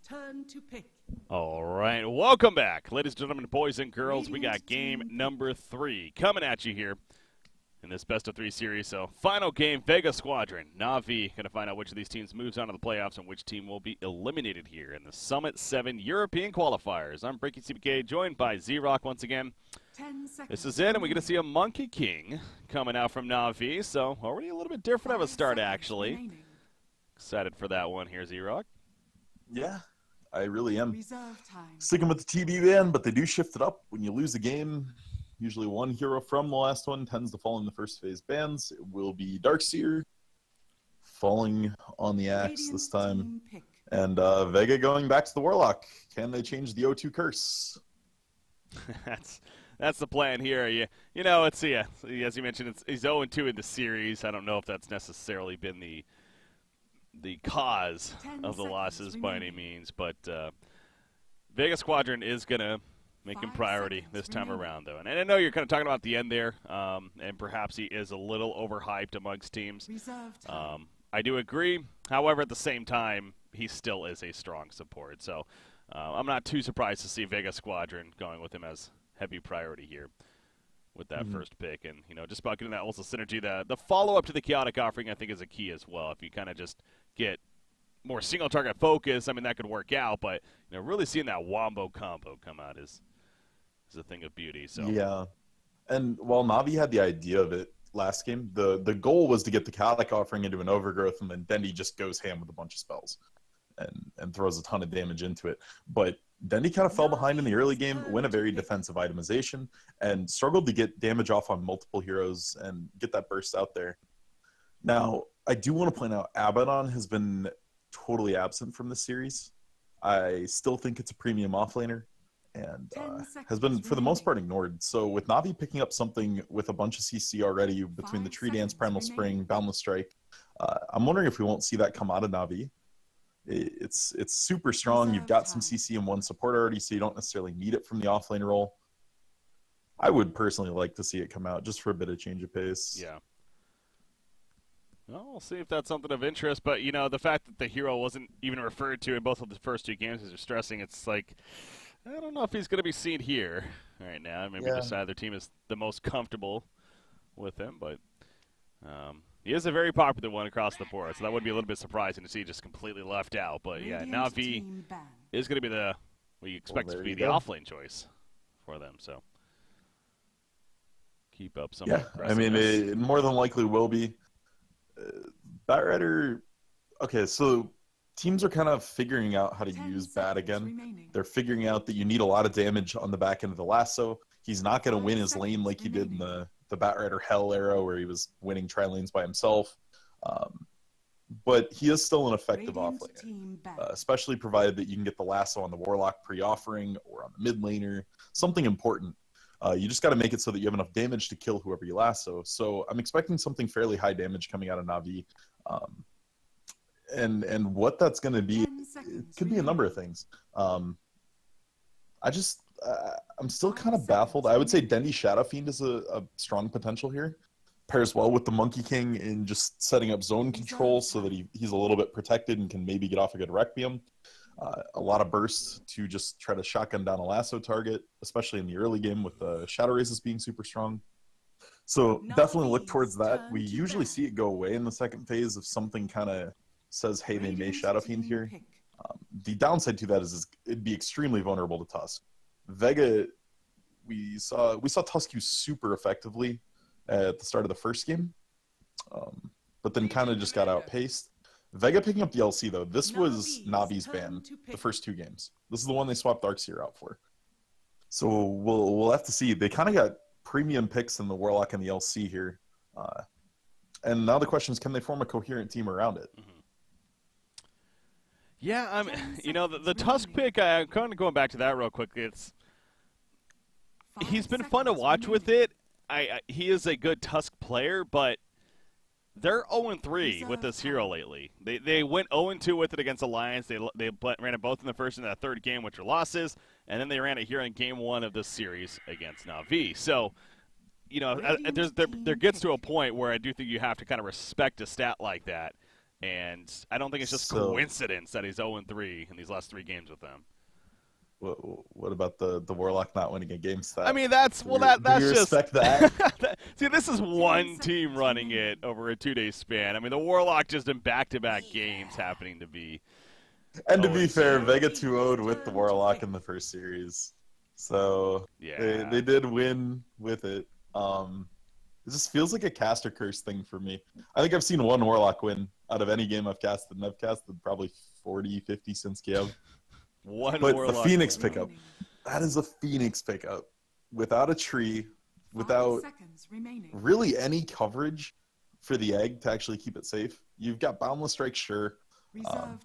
Turn to pick. All right, welcome back, ladies and gentlemen, boys and girls. We got game number 3 coming at you here in this best-of-3 series. So, final game, Vega Squadron. NaVi going to find out which of these teams moves on to the playoffs and which team will be eliminated here in the Summit 7 European Qualifiers. I'm Breaking CBK, joined by Z-Rock once again. 10 seconds. This is it, and we're going to see a Monkey King coming out from NaVi. So, already a little bit different of a start, actually. Excited for that one here, Z-Rock. Yeah, I really am. Reserve time. Sticking with the TB ban, but they do shift it up. When you lose a game, usually one hero from the last one tends to fall in the first phase bans. It will be Darkseer falling on the axe this time. And Vega going back to the Warlock. Can they change the O2 curse? That's the plan here. You know, it's as you mentioned, he's 0-2 in the series. I don't know if that's necessarily been the cause of the losses by any means, but Vega Squadron is going to make him priority this time around, though. And I know you're kind of talking about the end there, and perhaps he is a little overhyped amongst teams. I do agree. However, at the same time, he still is a strong support. So I'm not too surprised to see Vega Squadron going with him as heavy priority here with that first pick. And, you know, just about getting that also synergy, the follow-up to the Chaotic Offering, I think, is a key as well. If you kind of just get more single-target focus, I mean, that could work out. But, you know, really seeing that Wombo combo come out is a thing of beauty. So yeah. And while NaVi had the idea of it last game, the goal was to get the Chaotic Offering into an Overgrowth, and then Dendy just goes ham with a bunch of spells and throws a ton of damage into it. But Dendy kind of fell behind in the early game, went a very defensive itemization, and struggled to get damage off on multiple heroes and get that burst out there. Now, I do want to point out Abaddon has been totally absent from this series. I still think it's a premium offlaner and has been, for the most part, ignored. So with NaVi picking up something with a bunch of CC already between the Tree Dance, Primal Spring, Boundless Strike, I'm wondering if we won't see that come out of NaVi. It's super strong. You've got some CC and one support already, so you don't necessarily need it from the offlane role. I would personally like to see it come out just for a bit of change of pace. Yeah. Well, we'll see if that's something of interest. But, you know, the fact that the hero wasn't even referred to in both of the first 2 games is distressing. It's like, I don't know if he's going to be seen here right now. Maybe just either team is the most comfortable with him, but he is a very popular one across the board, so that would be a little bit surprising to see just completely left out. But yeah, NaVi is going to be what you expect to be the offlane choice for them. So keep up some. Yeah, I mean, it more than likely will be. Batrider. Okay, so teams are kind of figuring out how to use Bat again. They're figuring out that you need a lot of damage on the back end of the lasso. He's not going to win his lane like he did in the Batrider Hell era where he was winning tri-lanes by himself. But he is still an effective offlaner, especially provided that you can get the lasso on the Warlock pre-offering or on the mid laner, something important. You just got to make it so that you have enough damage to kill whoever you lasso. So I'm expecting something fairly high damage coming out of NaVi. And what that's going to be, it could be a number of things. I'm still kind of baffled. I would say Dendy Shadow Fiend is a strong potential here. Pairs well with the Monkey King in just setting up zone control so that he's a little bit protected and can maybe get off a good Requiem. A lot of bursts to just try to shotgun down a lasso target, especially in the early game with the Shadow Races being super strong. So definitely look towards that. We usually see it go away in the second phase if something kind of says, hey, they may Shadow Fiend here. The downside to that is it'd be extremely vulnerable to Tusk. Vega, we saw Tusk use super effectively at the start of the first game, but then kind of just got outpaced. Vega picking up the LC, though. This was NaVi's ban the first 2 games. This is the one they swapped Darkseer out for. So we'll have to see. They kind of got premium picks in the Warlock and the LC here. And now the question is, can they form a coherent team around it? Yeah, you know, the Tusk pick, I'm kind of going back to that real quickly. He's been fun to watch with it. He is a good Tusk player, but they're 0-3 with this hero lately. They went 0-2 with it against Alliance. They ran it both in the first and the third game, which are losses, and then they ran it here in game 1 of this series against NaVi. So, you know, there gets to a point where I do think you have to kind of respect a stat like that And I don't think it's just coincidence that he's 0-3 in these last 3 games with them. What about the Warlock not winning a game stat? I mean, that's do we just respect that. See, this is one team running it over a 2-day span. I mean, the Warlock just in back-to-back games happening to be. And to be fair, Vega 2-0'd with the Warlock in the first series, so yeah, they did win with it. It just feels like a caster curse thing for me. I think I've seen one Warlock win out of any game I've casted, and I've casted probably 40, 50 since Kiev. But the Phoenix pickup, that is a Phoenix pickup. Without a tree, without really any coverage for the egg to actually keep it safe. You've got Boundless Strike, sure. You're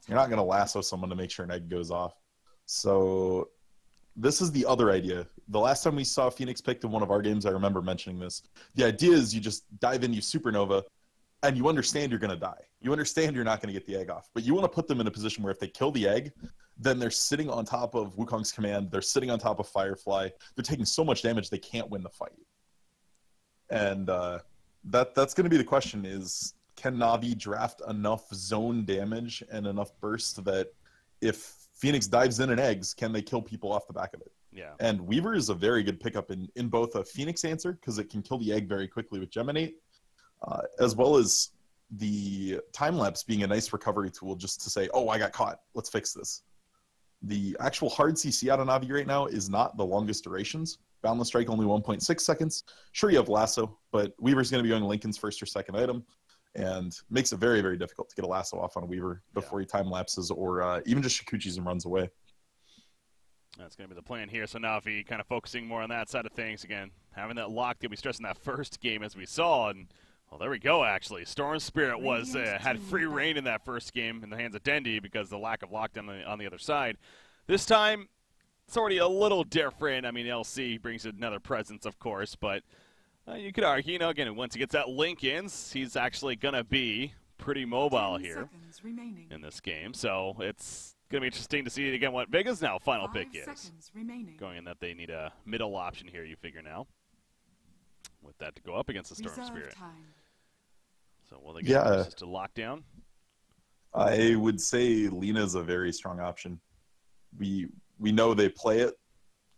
not going to lasso someone to make sure an egg goes off. So this is the other idea. The last time we saw Phoenix picked in one of our games, I remember mentioning this. The idea is you just dive in, you supernova, and you understand you're going to die. You understand you're not going to get the egg off. But you want to put them in a position where if they kill the egg, then they're sitting on top of Wukong's command. They're sitting on top of Firefly. They're taking so much damage they can't win the fight. And that's going to be the question is, can NaVi draft enough zone damage and enough burst that if Phoenix dives in and eggs, can they kill people off the back of it? Yeah. And Weaver is a very good pickup in both a Phoenix answer, because it can kill the egg very quickly with Geminate, as well as the time-lapse being a nice recovery tool just to say, oh, I got caught. Let's fix this. The actual hard CC out of NaVi right now is not the longest durations. Boundless Strike only 1.6 seconds. Sure, you have Lasso, but Weaver's going to be going Lincoln's first or second item, and makes it very, very difficult to get a Lasso off on a Weaver before he time-lapses or even just Shikuchis and runs away. That's going to be the plan here. So NaVi kind of focusing more on that side of things. Again, having that lock that we stressed in that first game as we saw, and well, there we go, actually. Storm Spirit was had free reign in that first game in the hands of Dendi because of the lack of lockdown on the other side. This time, it's already a little different. I mean, LC brings another presence, of course, but you could argue, you know, again, once he gets that Lincolns, he's actually going to be pretty mobile here in this game. So it's going to be interesting to see, again, what Vega's now final pick is. Going in that they need a middle option here, you figure now, with that to go up against the Storm Spirit. So will they get just a lockdown? I would say Lina's a very strong option. We know they play it.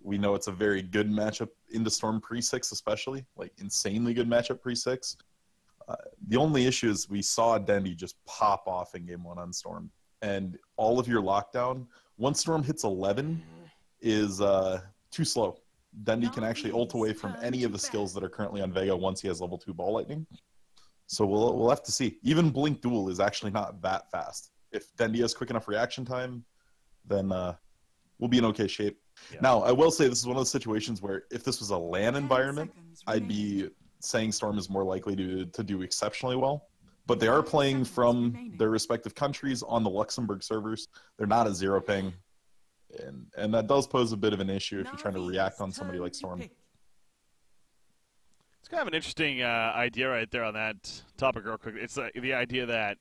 We know it's a very good matchup into Storm pre-6 especially, like insanely good matchup pre-6. The only issue is we saw Dendi just pop off in game 1 on Storm. And all of your lockdown, once Storm hits 11, is too slow. Dendi can actually ult away from any of the skills that are currently on Vega once he has level 2 Ball Lightning. So we'll have to see. Even Blink Duel is actually not that fast. If Dendi has quick enough reaction time, then we'll be in okay shape. Yeah. Now, I will say this is one of those situations where if this was a LAN environment, I'd be saying Storm is more likely to do exceptionally well. But they are playing from their respective countries on the Luxembourg servers. They're not a zero ping. And that does pose a bit of an issue if you're trying to react on somebody like Storm. It's kind of an interesting idea right there on that topic real quick. It's the idea that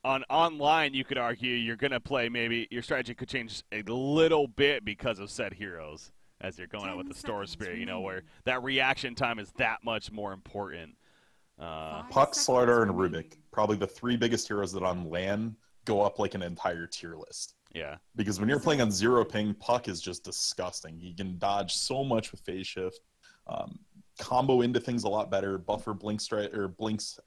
online you could argue you're going to play, maybe your strategy could change a little bit because of said heroes as you're going out with the Storm Spirit, you know, where that reaction time is that much more important. Puck, Slardar, and Rubik, probably the 3 biggest heroes that on LAN go up like an entire tier list. Yeah. Because when you're playing on zero ping, Puck is just disgusting. He can dodge so much with phase shift, combo into things a lot better, buffer blinks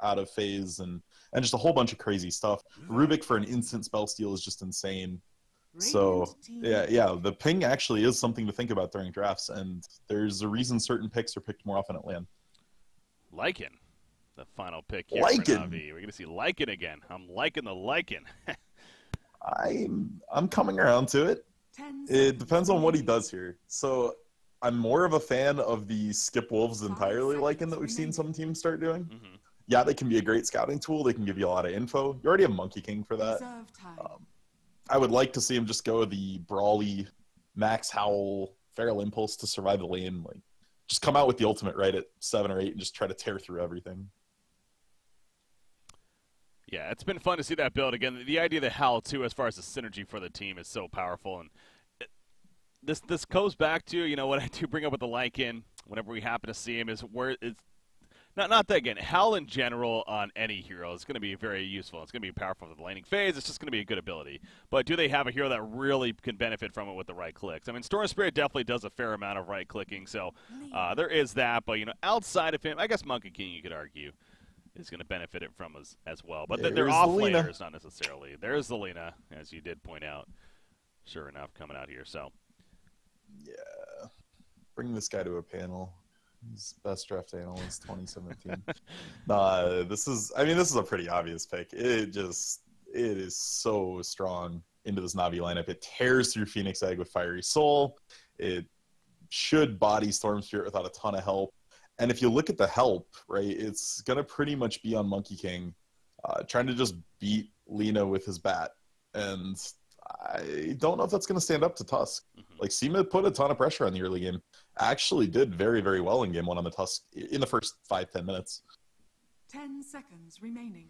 out of phase, and just a whole bunch of crazy stuff. Rubik for an instant spell steal is just insane. So yeah, the ping actually is something to think about during drafts, and there's a reason certain picks are picked more often at LAN. Lycan, the final pick here for NaVi. We're going to see Lycan again. I'm liking the Lycan. I'm coming around to it. It depends on what he does here. So I'm more of a fan of the skip wolves entirely Lycan that we've seen some teams start doing. Mm-hmm. Yeah, they can be a great scouting tool. They can give you a lot of info. You already have Monkey King for that. I would like to see him just go the brawly, Max Howl, Feral Impulse to survive the lane. Like, just come out with the ultimate right at 7 or 8 and just try to tear through everything. Yeah, it's been fun to see that build. Again, the idea of the Howl, too, as far as the synergy for the team is so powerful. And this goes back to, you know, what I do bring up with the Lycan whenever we happen to see him is where it's Not that, again, Hell in general on any hero is going to be very useful. It's going to be powerful for the laning phase. It's just going to be a good ability. But do they have a hero that really can benefit from it with the right clicks? I mean, Storm Spirit definitely does a fair amount of right clicking, so there is that. But, you know, outside of him, I guess Monkey King, you could argue, is going to benefit it from as well. But they're off-laners, not necessarily. There's the Lina, as you did point out. Sure enough, coming out here, so. Yeah. Bring this guy to a panel. He's best draft analyst 2017. This is a pretty obvious pick. It is so strong into this Navi lineup. It tears through Phoenix Egg with Fiery Soul. It should body Storm Spirit without a ton of help. And if you look at the help, right, it's going to pretty much be on Monkey King trying to just beat Lina with his bat. And I don't know if that's going to stand up to Tusk. Like, Seema put a ton of pressure on the early game. Actually did very, very well in game 1 on the Tusk in the first 5-10 minutes. 10 seconds remaining.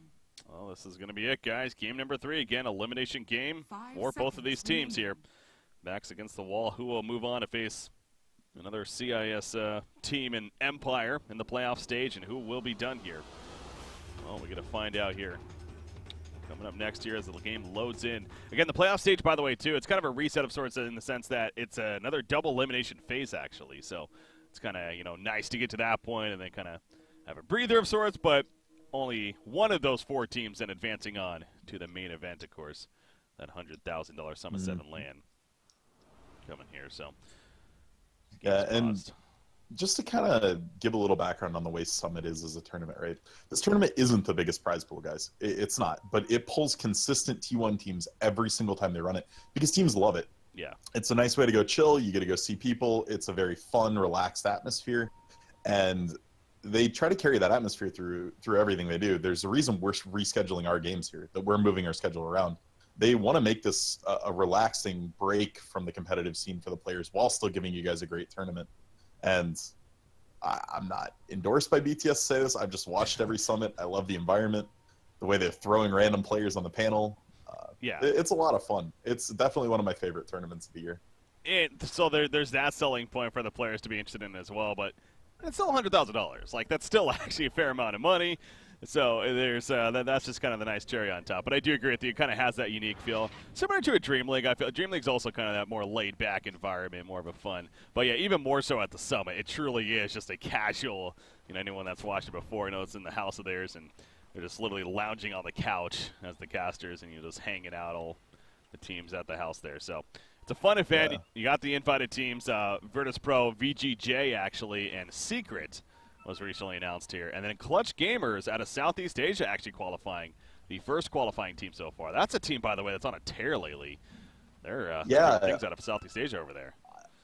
Well, this is going to be it, guys. Game number 3. Again, elimination game for both of these teams here. Backs against the wall. Who will move on to face another CIS team in Empire in the playoff stage, and who will be done here? Well, we're going to find out here. Coming up next year as the game loads in. Again, the playoff stage, by the way, too, it's kind of a reset of sorts in the sense that it's another double elimination phase, actually. So it's kind of, you know, nice to get to that point and then kind of have a breather of sorts, but only one of those 4 teams then advancing on to the main event, of course. That $100,000 Summit 7 land coming here, so. Yeah, and just to kind of give a little background on the way Summit is as a tournament, right? This tournament isn't the biggest prize pool, guys. It's not. But it pulls consistent T1 teams every single time they run it because teams love it. Yeah. It's a nice way to go chill. You get to go see people. It's a very fun, relaxed atmosphere. And they try to carry that atmosphere through everything they do. There's a reason we're rescheduling our games here, that we're moving our schedule around. They want to make this a relaxing break from the competitive scene for the players while still giving you guys a great tournament. And I'm not endorsed by BTS to say this. I've just watched every summit. I love the environment, the way they're throwing random players on the panel. Yeah, it's a lot of fun. It's definitely one of my favorite tournaments of the year. So there's that selling point for the players to be interested in as well, but it's still $100,000. Like, that's still actually a fair amount of money. So there's that's just kind of the nice cherry on top. But I do agree with you. It kind of has that unique feel, similar to a Dream League. I feel Dream League's also kind of that more laid-back environment, more of a fun. But yeah, even more so at the Summit, it truly is just a casual. You know, anyone that's watched it before knows it's in the house of theirs, and they're just literally lounging on the couch as the casters, and you're just hanging out all the teams at the house there. So it's a fun event. Yeah. You got the invited teams, Virtus Pro, VGJ actually, and Secret was recently announced here. And then Clutch Gamers out of Southeast Asia actually qualifying, the first qualifying team so far. That's a team, by the way, that's on a tear lately. They're things out of Southeast Asia over there.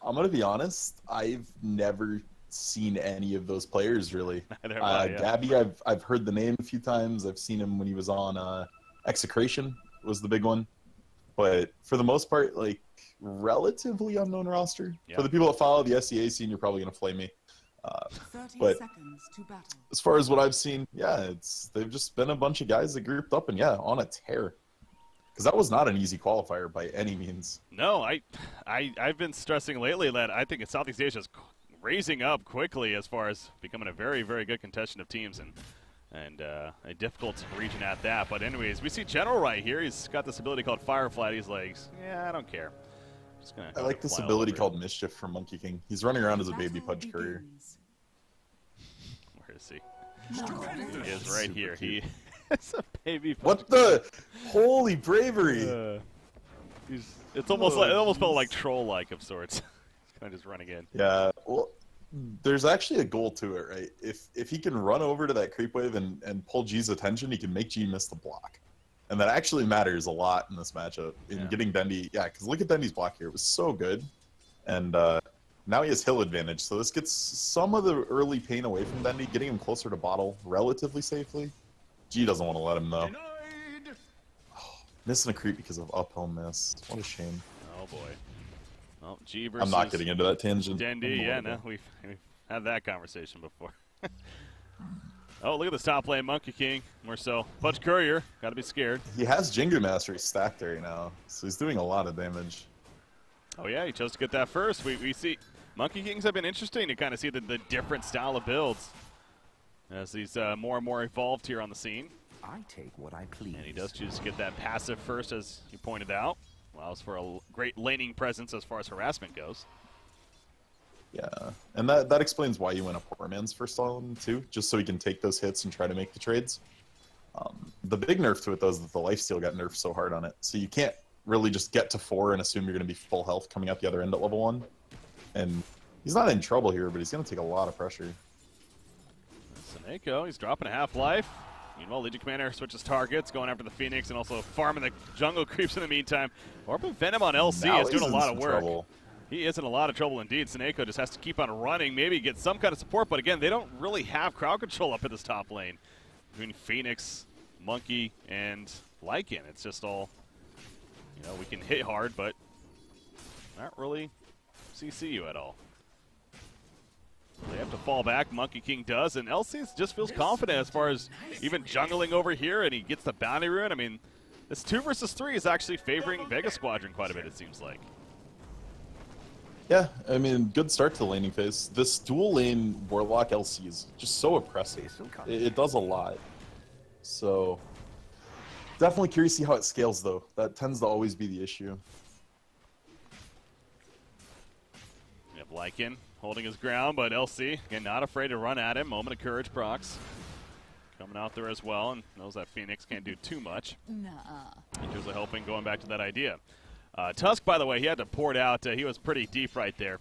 I'm going to be honest. I've never seen any of those players, really. Gabby, I've heard the name a few times. I've seen him when he was on Execration was the big one. But for the most part, like, relatively unknown roster. Yeah. For the people that follow the SEA scene, you're probably going to flame me. But as far as what I've seen, yeah, they've just been a bunch of guys that grouped up and on a tear. Because that was not an easy qualifier by any means. No, I've been stressing lately that I think Southeast Asia is raising up quickly as far as becoming a very, very good contention of teams and a difficult region at that. But anyways, we see General right here. He's got this ability called Firefly. He's like, yeah, I don't care. I like this ability called Mischief from Monkey King. He's running around as a baby Pudge courier. Where is he? He is right here. He is a baby Pudge. What the? Holy bravery! It almost felt like troll-like of sorts. He's kind of just running in. Yeah. Well, there's actually a goal to it, right? If he can run over to that creep wave and pull G's attention, he can make G miss the block. And that actually matters a lot in this matchup, in getting Dendi. Yeah, because look at Dendi's block here. It was so good. And now he has hill advantage. So this gets some of the early pain away from Dendi, getting him closer to bottle relatively safely. G doesn't want to let him, though. Oh, missing a creep because of uphill miss. What a shame. Oh, boy. Well, G versus I'm not getting into that tangent. Dendi, yeah, no, we've had that conversation before. Oh, look at this top lane, Monkey King. More so. Pudge Courier, gotta be scared. He has Jingu Mastery stacked there now, so he's doing a lot of damage. Oh yeah, he chose to get that first. We see Monkey Kings have been interesting to kind of see the different style of builds. as he's more and more evolved here on the scene. I take what I please. And he does choose to get that passive first, as you pointed out. Allows for a great laning presence as far as harassment goes. Yeah, and that explains why you went a poor man's first on too, just so he can take those hits and try to make the trades. The big nerf to it, though, is that the lifesteal got nerfed so hard on it. So you can't really just get to 4 and assume you're going to be full health coming out the other end at level 1. And he's not in trouble here, but he's going to take a lot of pressure. Seneko, he's dropping a half-life. Meanwhile, Legion Commander switches targets, going after the Phoenix and also farming the jungle creeps in the meantime. Orb Venom on LC Now is doing a he's lot in of work. trouble. He is in a lot of trouble indeed. Seneko just has to keep on running, maybe get some kind of support, but again, they don't really have crowd control up at this top lane. Between Phoenix, Monkey, and Lycan, it's just all, you know, we can hit hard, but not really CC you at all. They have to fall back. Monkey King does, and LC just feels confident as far as even jungling over here, and he gets the bounty rune. I mean, this 2 versus 3 is actually favoring Vega Squadron quite a bit, it seems like. Yeah, I mean, good start to the laning phase. This dual lane Warlock LC is just so oppressive. It does a lot. So, definitely curious to see how it scales, though. That tends to always be the issue. We have Lycan holding his ground, but LC, again, not afraid to run at him. Moment of courage, Prox. Coming out there as well, and knows that Phoenix can't do too much. He's usually hoping, going back to that idea. Tusk, by the way, he had to pour it out. He was pretty deep right there.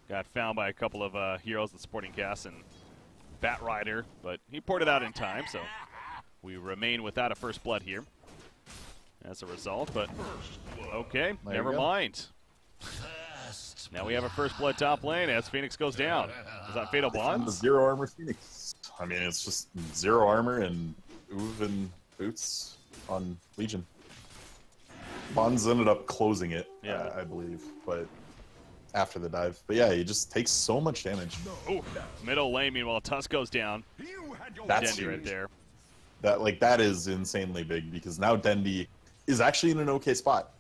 Got found by a couple of heroes, the supporting cast, and Bat Rider, but he poured it out in time, so we remain without a first blood here as a result, but okay, never mind. Now we have a first blood top lane as Phoenix goes down. Is that Fatal Bond? The 0 armor Phoenix. I mean, it's just 0 armor and Uv and boots on Legion. Bonds ended up closing it, yeah. I believe, but after the dive. But yeah, he just takes so much damage. Ooh, middle lane, meanwhile, Tusk goes down. That's Dendy right there. That is insanely big, because now Dendy is actually in an okay spot.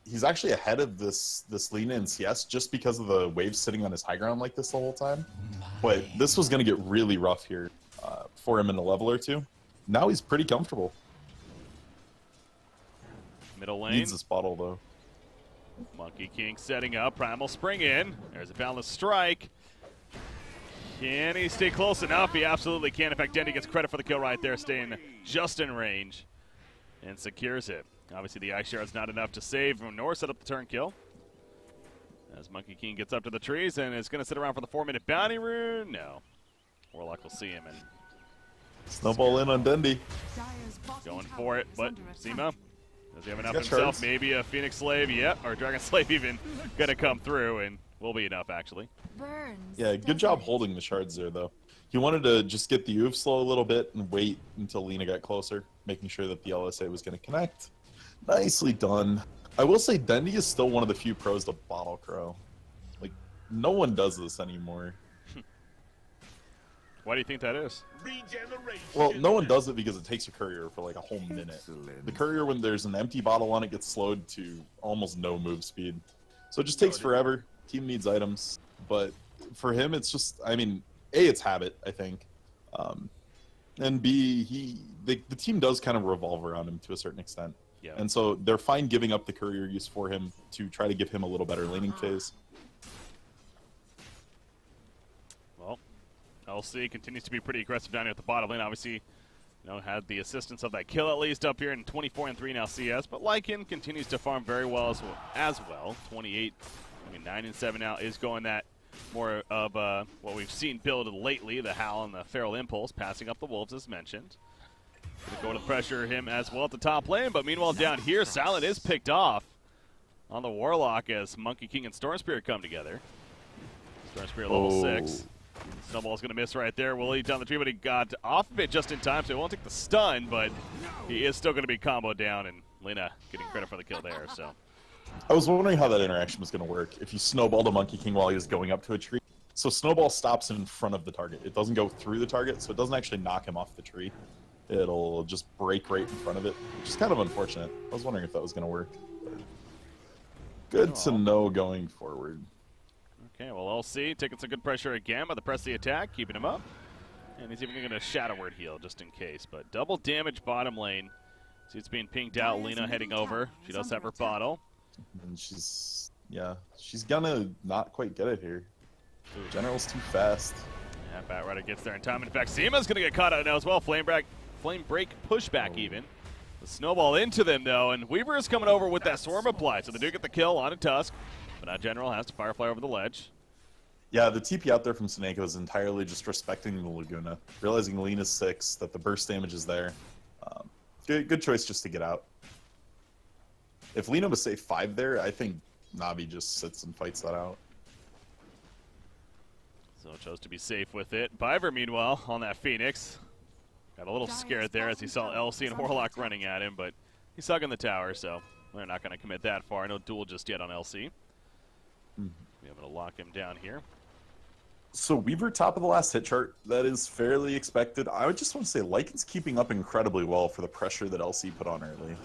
He's actually ahead of this Lina in CS just because of the waves sitting on his high ground like this the whole time. But this was going to get really rough here for him in a level or two. Now he's pretty comfortable. Middle lane. Needs this bottle, though. Monkey King setting up. Primal Spring in. There's a Boundless Strike. Can he stay close enough? He absolutely can. In fact, Dendy gets credit for the kill right there, staying just in range and secures it. Obviously, the Ice Shard's not enough to save nor set up the turn kill. As Monkey King gets up to the trees and is going to sit around for the 4-minute bounty rune. No. Warlock will see him and snowball in on Dendy. going for it, but Zima, does he have enough Got himself? shards. Maybe a Phoenix Slave, yep, or Dragon Slave even going to come through and will be enough, actually. Yeah, good job holding the shards there, though. He wanted to just get the Uv slow a little bit and wait until Lina got closer, making sure that the LSA was going to connect. Nicely done. I will say Dendy is still one of the few pros to bottle crow. Like, no one does this anymore. Why do you think that is? Well, no one does it because it takes a courier for like a whole minute. The courier, when there's an empty bottle on it, gets slowed to almost no move speed. So it just takes forever. Team needs items. But for him, it's just, I mean, A, it's habit, I think. And B, the team does kind of revolve around him to a certain extent. Yeah. And so they're fine giving up the courier use for him to try to give him a little better laning phase. Well, LC continues to be pretty aggressive down here at the bottom lane. Obviously, you know, had the assistance of that kill at least up here in 24-3 now CS. But Lycan continues to farm very well as well. 28, I mean 9-7 now is going that more of what we've seen build lately, the Howl and the Feral Impulse, passing up the Wolves as mentioned. Going to pressure him as well at the top lane, but meanwhile down here, Silent is picked off on the Warlock as Monkey King and Storm Spirit come together. Storm Spirit level 6. Snowball's going to miss right there. Will he down the tree, but he got off of it just in time, so he won't take the stun, but he is still going to be comboed down, and Lina getting credit for the kill there. So I was wondering how that interaction was going to work. If you snowballed a Monkey King while he was going up to a tree. So Snowball stops in front of the target. It doesn't go through the target, so it doesn't actually knock him off the tree. It'll just break right in front of it, which is kind of unfortunate. I was wondering if that was going to work. But good to know going forward. Okay, well, LC taking some good pressure again by the press the attack, keeping him up. And he's even going to Shadow Word heal just in case. But double damage bottom lane. See, it's being pinged out. Lina heading over. She does have her bottle. And she's gonna not quite get it here. General's too fast. Yeah, Batrider gets there in time. In fact, Seema's going to get caught out now as well. Flame break pushback even. The snowball into them, though, and Weaver is coming over with that Swarm applied, so they do get the kill on a Tusk, but now General has to Firefly over the ledge. Yeah, the TP out there from Seneko is entirely just respecting the Laguna, realizing Lena's 6, that the burst damage is there. Good choice just to get out. If Lena was safe 5 there, I think NaVi just sits and fights that out. So chose to be safe with it. Biver, meanwhile, on that Phoenix. Got a little scared there as he saw LC and Warlock running at him, but he's hugging the tower, so they're not going to commit that far. No duel just yet on LC. We're able to lock him down here. So Weaver top of the last hit chart, that is fairly expected. I would just want to say Lycan's keeping up incredibly well for the pressure that LC put on early.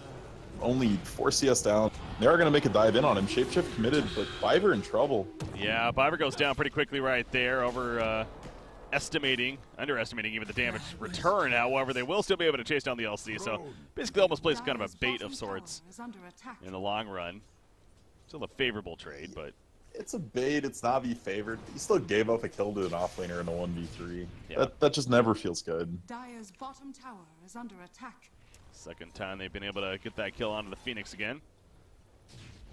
Only 4 CS down. They are going to make a dive in on him. Shapeshift committed, but Biver in trouble. Yeah, Biver goes down pretty quickly right there, underestimating even the damage return. However, they will still be able to chase down the LC, so basically almost plays kind of a bait of sorts in the long run. Still a favorable trade, but... It's a bait, it's NaVi favored. He still gave up a kill to an offlaner in a 1v3. Yeah. That just never feels good. Dire's bottom tower is under attack. Second time they've been able to get that kill onto the Phoenix again.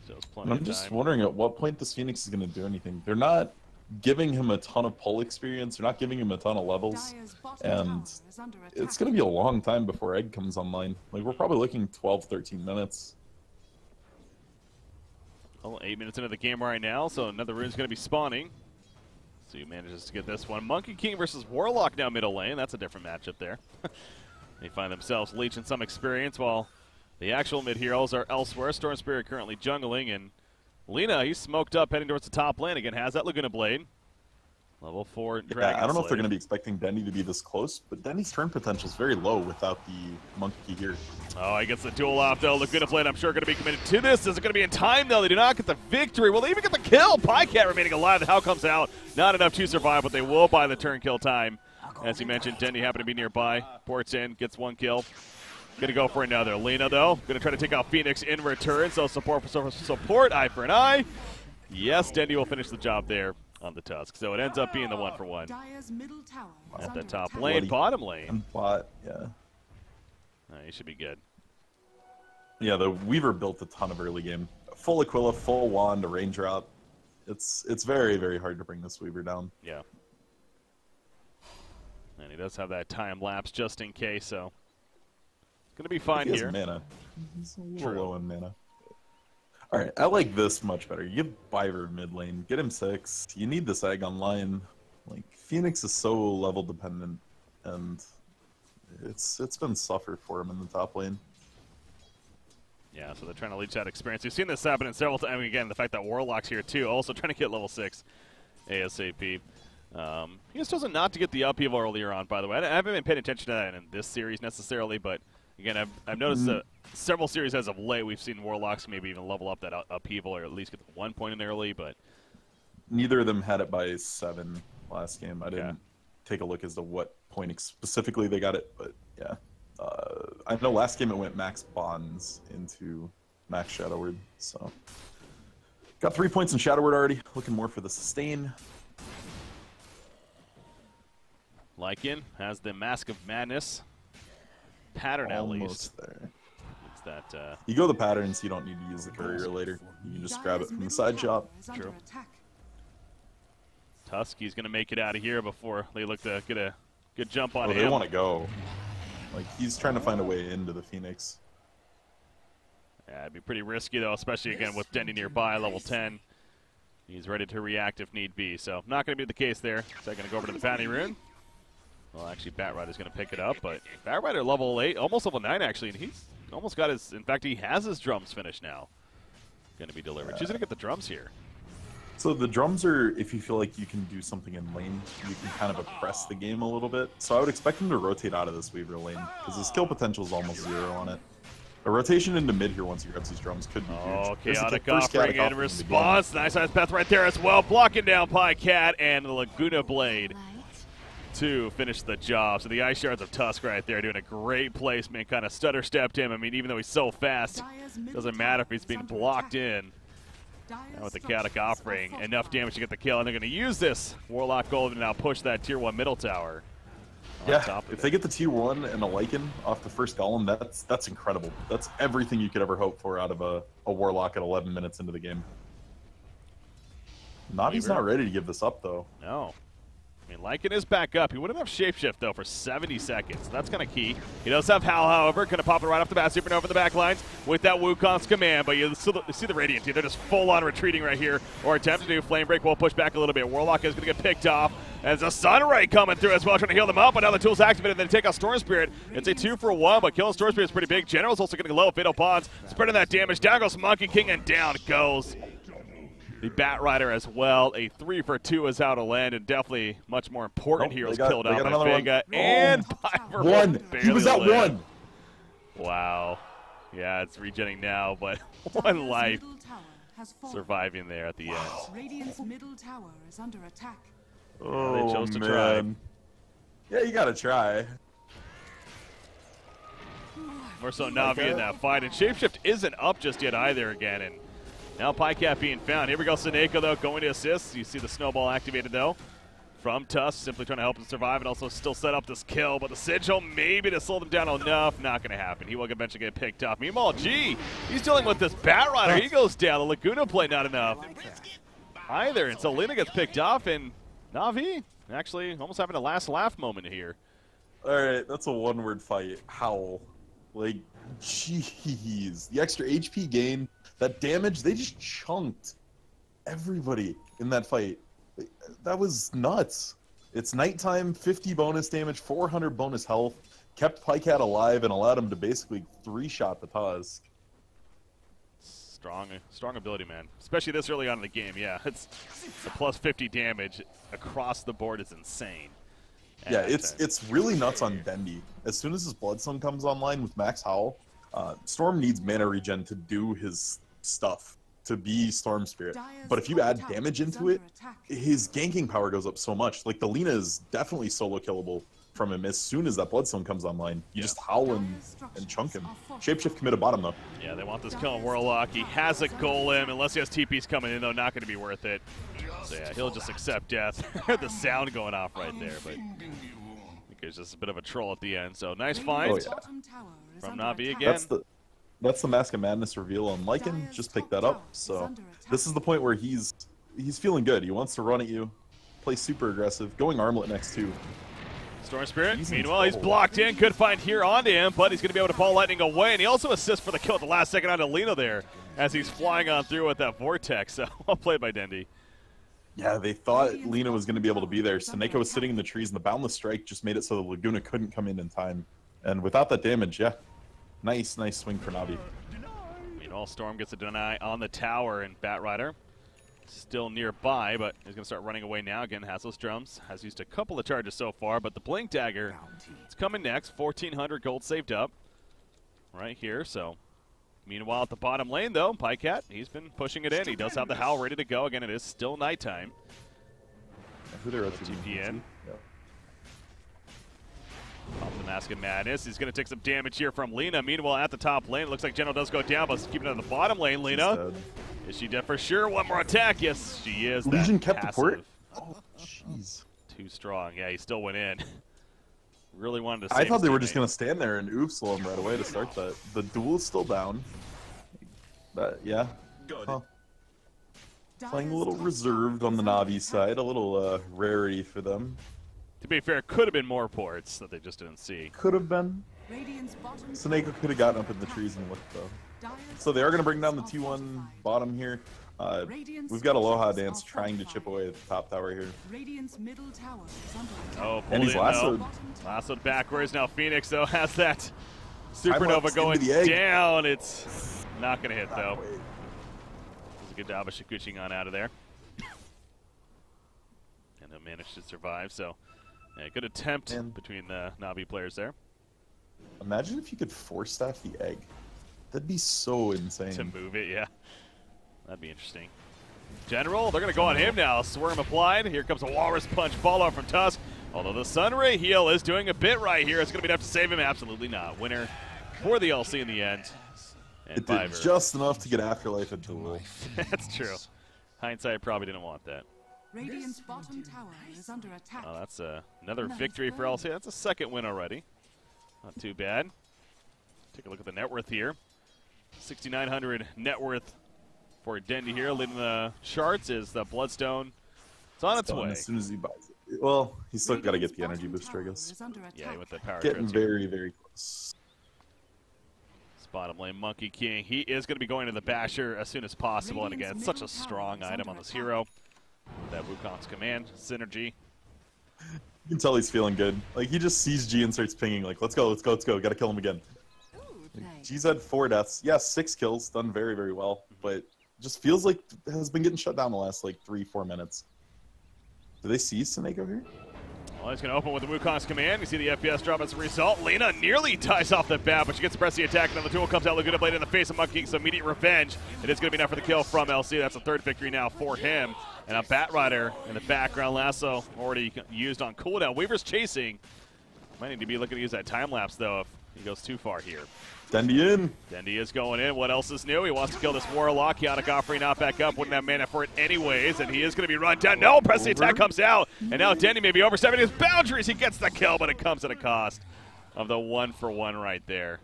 So it's plenty I'm just wondering at what point this Phoenix is going to do anything. They're not giving him a ton of pull experience. They're not giving him a ton of levels. And it's going to be a long time before Egg comes online. Like, we're probably looking 12, 13 minutes. Well, 8 minutes into the game right now, so another rune's going to be spawning. So he manages to get this one. Monkey King versus Warlock now middle lane. That's a different matchup there. They find themselves leeching some experience while the actual mid heroes are elsewhere. Storm Spirit currently jungling, and Lina, he's smoked up heading towards the top lane again. Has that Laguna Blade. Level 4 Dragon I don't know Slave. if they're going to be expecting Denny to be this close, but Denny's turn potential is very low without the Monkey here. Oh, he gets the duel off, though. Laguna Blade, I'm sure, going to be committed to this. Is it going to be in time, though? They do not get the victory. Will they even get the kill? Pycat remaining alive. The How comes out. Not enough to survive, but they will buy the turn kill time. As you mentioned, Denny happened to be nearby. Ports in, gets 1 kill. Going to go for another. Lina, though, going to try to take out Phoenix in return. So support for support, eye for an eye. Yes, Denny will finish the job there on the Tusk. So it ends up being the 1-for-1 at the top lane, bottom lane. Bot, yeah. He should be good. Yeah, the Weaver built a ton of early game. Full Aquila, full wand, a raindrop. It's very, very hard to bring this Weaver down. Yeah. And he does have that time lapse just in case, so going to be fine he here. Has mana. He's a little low in mana. All right, I like this much better. You give Biver mid lane, get him 6. You need this egg online. Like, Phoenix is so level dependent, and it's been suffer for him in the top lane. Yeah, so they're trying to leech that experience. We've seen this happen in several times. I mean, again, the fact that Warlock's here too, also trying to get level 6 ASAP. He just chosen not to get the upheaval earlier on, by the way. I haven't been paying attention to that in this series necessarily, but again, I've noticed that several series as of late, we've seen Warlocks maybe even level up that upheaval or at least get 1 point in early, but... Neither of them had it by 7 last game. I didn't take a look as to what point specifically they got it, but yeah. I know last game it went max bonds into max Shadow Word, so... Got 3 points in Shadow Word already. Looking more for the sustain. Lycan has the Mask of Madness pattern at least. Almost there. It's that, You go the patterns, you don't need to use the courier later. You can just grab it from the side shop. True. Tuski's going to make it out of here before they look to get a good jump on him. They want to go. Like, he's trying to find a way into the Phoenix. Yeah, it'd be pretty risky, though, especially, again, with Denny nearby, level 10. He's ready to react if need be, so not going to be the case there. So going to go over to the Bounty Rune. Well, actually, Batrider's going to pick it up, but Batrider level 8, almost level 9, actually, and he's almost got his, in fact, he has his drums finished now. Going to be delivered. She's going to get the drums here. So the drums are, if you feel like you can do something in lane, you can kind of oppress the game a little bit. So I would expect him to rotate out of this Weaver lane, because his skill potential is almost 0 on it. A rotation into mid here once he grabs these drums could be huge. Chaotic offering in response. Nice path right there as well. Blocking down Pycat and the Laguna Blade. to finish the job. So the Ice Shards of Tusk right there doing a great placement, kind of stutter stepped him. I mean, even though he's so fast, doesn't matter if he's being blocked in. Now with the Chaotic Offering, enough damage to get the kill, and they're going to use this Warlock Golem to now push that Tier 1 middle tower. Yeah, if they get the Tier 1 and a Lycan off the first Golem, that's incredible. That's everything you could ever hope for out of a Warlock at 11 minutes into the game. Navi's not ready to give this up, though. No. I mean, Lycan is back up. He wouldn't have Shapeshift, though, for 70 seconds. That's kind of key. He does have Howl, however. Going to pop it right off the bat. Supernova in the back lines with that Wukong's command. But you see the Radiant team. They're just full-on retreating right here, or attempt to do Flame Break. We'll push back a little bit. Warlock is going to get picked off. As a Sunray coming through as well, trying to heal them up. But now the tool's activated. Then take out Storm Spirit. It's a 2-for-1, but killing Storm Spirit is pretty big. General's also getting low. Fatal Bonds spreading that damage. Down goes Monkey King, and down goes the Bat Rider as well. A 3-for-2 is how to land, and definitely much more important heroes killed out by Vega and Piper. One. He was at one. Wow. Yeah, it's regenning now, but one life surviving there at the end. Radiant's middle tower is under attack. Oh, they chose to try. Yeah, you gotta try. More so Navi in that fight, and Shapeshift isn't up just yet either again, and now Pycat being found. Here we go, Seneko, though, going to assist. You see the snowball activated, though, from Tusk, simply trying to help him survive and also still set up this kill. But the Sigil, maybe to slow them down enough, not going to happen. He will eventually get picked off. Meanwhile, G, he's dealing with this Bat Rider. He goes down. The Laguna play not enough either. And so Lina gets picked off, and Navi actually almost having a last laugh moment here. All right, that's a one-word fight. Howl. Like, jeez. The extra HP gain, that damage, they just chunked everybody in that fight. That was nuts. It's nighttime, 50 bonus damage, 400 bonus health, kept Pycat alive and allowed him to basically 3-shot the Tusk. Strong ability, man. Especially this early on in the game, yeah. It's the plus 50 damage across the board is insane. Yeah, it's really nuts on Bendy. As soon as his Bloodstone comes online with Max Howl, Storm needs mana regen to do his stuff, to be Storm Spirit. But if you add damage into it, his ganking power goes up so much. Like, the Lina is definitely solo killable from him as soon as that Bloodstone comes online. You just howl and chunk him. Shapeshift committed bottom, though. Yeah, they want this kill on Warlock. He has a golem. Unless he has TPs coming in, though, not going to be worth it. So, yeah, he'll just accept death. The sound going off right there, but I think there's just a bit of a troll at the end. So, nice find from Navi again. That's the Mask of Madness reveal on Lycan. Just picked that up. So, this is the point where he's feeling good. He wants to run at you, play super aggressive, going armlet next, too. Storm Spirit, meanwhile, he's blocked in. Could find here onto him, but he's going to be able to Ball Lightning away. And he also assists for the kill at the last second onto Lino there as he's flying on through with that Vortex. So, well played by Dendy. Yeah, they thought Lina was going to be able to be there. Seneko was sitting in the trees, and the Boundless Strike just made it so the Laguna couldn't come in time. And without that damage, yeah, nice swing for Navi. Meanwhile, Storm gets a deny on the tower, and Bat Rider still nearby, but he's going to start running away now. Again, has those drums. Has used a couple of charges so far, but the Blink Dagger is coming next. 1,400 gold saved up right here. So, meanwhile, at the bottom lane, though, Pycat, he's been pushing it in. He does have the Howl ready to go. Again, it is still nighttime. Who they're TP in. Off the Mask of Madness. He's going to take some damage here from Lina. Meanwhile, at the top lane, it looks like General does go down, but keeping it on the bottom lane, Lina. Is she dead for sure? One more attack. Yes, she is. Legion kept the port. Oh, jeez. Too strong. Yeah, he still went in. Really wanted to save I thought they were just going to stand there and oof slow him right away to start that. The duel is still down. But, yeah. Huh. Playing a little reserved on the Navi side. A little rarity for them. To be fair, could have been more ports that they just didn't see. Could have been. Seneko could have gotten up in the trees and looked, though. So they are going to bring down the T1 bottom here. We've got Aloha Dance trying to chip away at the top tower here. Oh, and he's lassoed. Lassoed backwards. Now Phoenix, though, has that Supernova going down. It's not going to hit, though. Does a good job of Shikuching on out of there. And he'll manage to survive, so yeah, good attempt between the Navi players there. Imagine if you could force staff the egg. That'd be so insane. To move it, yeah. That'd be interesting. General, they're going to go on him now. Swarm applied. Here comes a Walrus Punch. Fallout from Tusk. Although the Sunray heal is doing a bit right here. It's going to be enough to save him. Absolutely not. Winner for the LC in the end. And It did just enough to get Afterlife into Duel. That's true. Hindsight probably didn't want that. Radiant's bottom tower is under attack. Oh, that's another victory for LC. That's a second win already. Not too bad. Take a look at the net worth here. 6,900 net worth for Dendi here. Leading the charts is the Bloodstone. It's on its way. As soon as he buys it. Well, he's still got to get the energy booster, I guess. Yeah, with the power. Getting very, very close. Bottom lane, Monkey King. He is going to be going to the Basher as soon as possible. And again, it's such a strong item on this hero. That Wukong's command synergy. You can tell he's feeling good. Like, he just sees G and starts pinging, like, let's go, let's go, let's go. Gotta kill him again. Like, G's had 4 deaths. Yeah, 6 kills. Done very, very well. But just feels like has been getting shut down the last, like, 3-4 minutes. Do they see Seneko here? Well, he's going to open with the Wukong's command. You see the FPS drop as a result. Lena nearly dies off the bat, but she gets to press the attack, and then the duel comes out. Laguna Blade in the face of Monkey King, so immediate revenge. It is going to be enough for the kill from LC. That's the 3rd victory now for him. And a Bat Rider in the background. Lasso already used on cooldown. Weaver's chasing. Might need to be looking to use that time lapse, though, if he goes too far here. Dendi in. Dendi is going in. What else is new? He wants to kill this Warlock. Chaotic offering not back up. Wouldn't have mana for it anyways. And he is going to be run down. No, press the attack comes out. And now Dendi may be overstepping his boundaries. He gets the kill, but it comes at a cost of the 1-for-1 right there.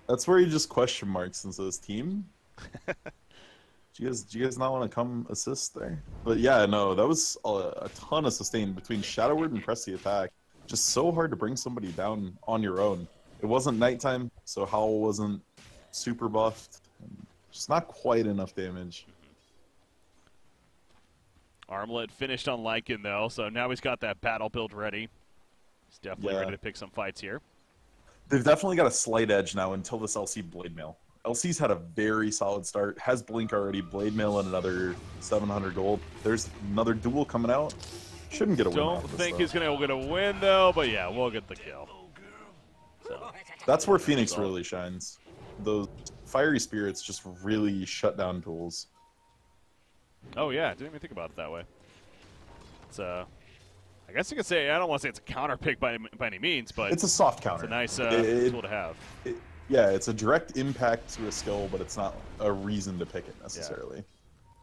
That's where you just question marks into this team. Do you guys not want to come assist there? But yeah, no, that was a ton of sustain between Shadow Word and press the attack. Just so hard to bring somebody down on your own. It wasn't nighttime, so Howl wasn't super buffed. Just not quite enough damage. Armlet finished on Lycan, though, so now he's got that battle build ready. He's definitely ready to pick some fights here. They've definitely got a slight edge now until this LC Blade Mail. LC's had a very solid start. Has Blink already, Blade Mail and another 700 gold. There's another duel coming out. Shouldn't get a win. Don't think he's going to win, though, but yeah, we'll get the kill. So, that's where Phoenix really shines. Those Fiery Spirits just really shut down tools. Oh, yeah, didn't even think about it that way. It's I guess you could say, I don't want to say it's a counter pick by any means, but it's a soft counter. It's a nice tool to have. Yeah, it's a direct impact to a skill, but it's not a reason to pick it necessarily.